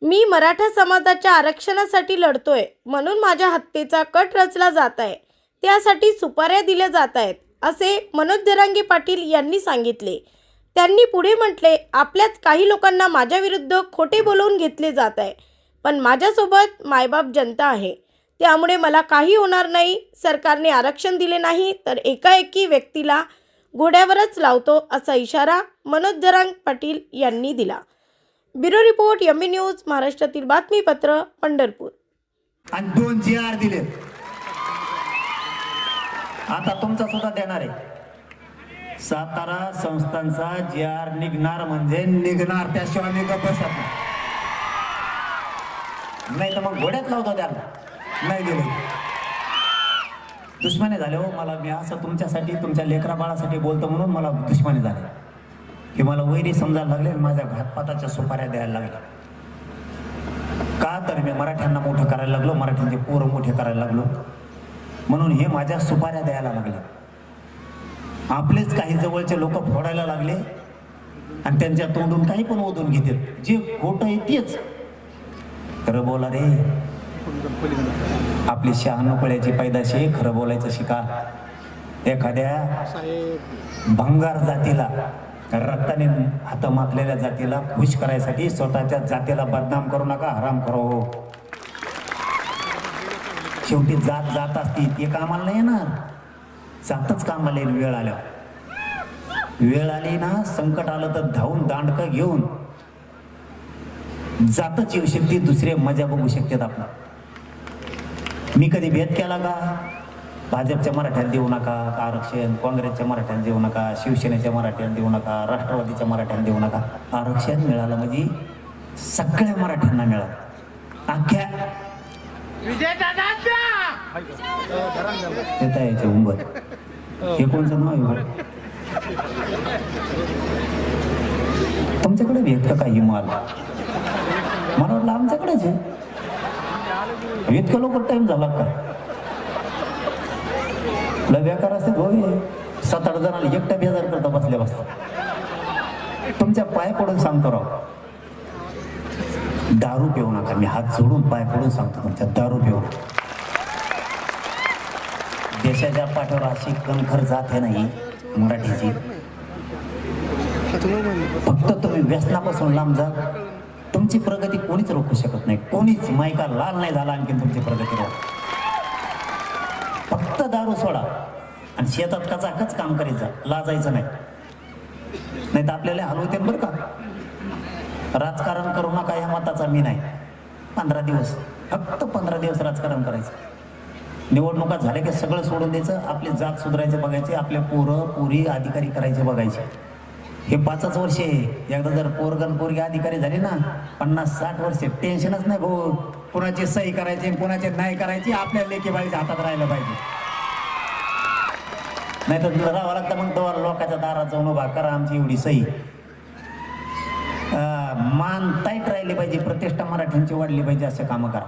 मी मराठा समाजाच्या आरक्षणासाठी लढतोय, म्हणून माझ्या हत्येचा कट रचला जात आहे. त्यासाठी सुपाऱ्या दिल्या जात आहेत, असे मनोज जरांगे पाटील यांनी सांगितले. त्यांनी पुढे म्हटले, आपल्याच काही लोकांना माझ्याविरुद्ध खोटे बोलवून घेतले जात आहे, पण माझ्यासोबत मायबाप जनता आहे, त्यामुळे मला काही होणार नाही. सरकारने आरक्षण दिले नाही तर एकाएकी व्यक्तीला घोड्यावरच लावतो, असा इशारा मनोज जरांगे पाटील यांनी दिला. ब्युरो रिपोर्ट, एमबी न्यूज, महाराष्ट्रातील बातमीपत्र, पंढरपूर. आणि 2 GR दिले. आता तुमचा सुद्धा देणार आहे. सातारा संस्थांचा GR निघणार म्हणजे निघणार, त्याशिवाय मी गप्प बसत नाही तर मग घोड्यात लावतो त्याला. नाही दिले दुश्मनी झाले हो मला. मी असं तुमच्यासाठी, तुमच्या लेकरा बाळासाठी बोलतो म्हणून मला दुश्मनी झाली. हे मला वैरी समजायला लागले, माझ्या घातपाताच्या सुपाऱ्या द्यायला लागल्या. का तर मी मराठ्यांना मोठं करायला लागलो, मराठ्यांचे पोरं मोठे करायला लागलो, म्हणून हे माझ्या सुपाऱ्या द्यायला लागले. आपलेच काही जवळचे लोक फोडायला लागले आणि त्यांच्या तोंडून काही पण ओढून घेतात. जे खोटं आहे तेच खरं बोला रे. आपली 96 कळ्याची पैदाशी खरं बोलायचं शिका. एखाद्या भंगार जातीला, रक्ताने हात माखलेल्या जातीला खुश करायसाठी स्वतःच्या जातीला बदनाम करू नका, हराम करो. शेवटी जात जात असती, ते कामाला नाही येणार. जातच कामाला येईल. वेळ आल्या, वेळ आली ना, संकट आलं तर धावून दांडकं घेऊन जातच येऊ शकते. दुसरे मजा बघू शकतात आपला. मी कधी भेद केला का? भाजपच्या मराठ्याला देऊ नका आरक्षण, काँग्रेसच्या मराठ्याला देऊ नका, शिवसेनेच्या मराठ्याला देऊ नका, राष्ट्रवादीच्या मराठ्याला देऊ नका. आरक्षण मिळालं म्हणजे सगळ्या मराठ्यांना मिळालं. अख्ख्या येता यायचे उंबर. हे कोणचं नाव आहे? तुमच्याकडे भेट का काही माल? मला वाटलं आमच्याकडेच आहे. इतकं लवकर टाइम झाला का? बेकार असते भाऊ. 7-8 जणांना एकटा बेजार करता बसल्या बसता. तुमच्या पाय पडून सांगतो राव, दारू पिऊ नका. मी हात जोडून पाय पडून सांगतो तुमच्या, दारू पिऊ नका. देशाच्या पाठीवर अशी कणखर जात आहे नाही मराठीची. फक्त तुम्ही व्यसनापासून लांब जा, तुमची प्रगती कोणीच रोखू शकत नाही. कोणीच. मायका लाल नाही झाला आणखी तुमची प्रगती रोख. फक्त दारू सोडा आणि शेतात कचाकच काम करायचं, लाजायचं नाही. नाही तर आपल्याला हलवते बरं का. राजकारण करू नका या मताचा मी नाही. 15 दिवस, फक्त 15 दिवस राजकारण करायचं. निवडणुका झाल्या की सगळं सोडून द्यायचं. आपली जात सुधारायचे बघायचे, आपले पोरं पोरी अधिकारी करायचे बघायचे. हे 5च वर्ष आहे. एकदा जर पोरगण पोरगी अधिकारी झाली ना, 50-60 वर्ष टेन्शनच नाही भाऊ. कुणाची सही करायची, कुणाची नाही करायची, आपल्या लेकी बाळीच्या हातात राहिलं पाहिजे. नाही तर तुला राहावं लागतं मग तेव्हा लोकांच्या दारात जाऊन उभा करा आमची एवढी सही. मान ताईट राहिली पाहिजे, प्रतिष्ठा मराठ्यांची वाढली पाहिजे, असं कामं करा.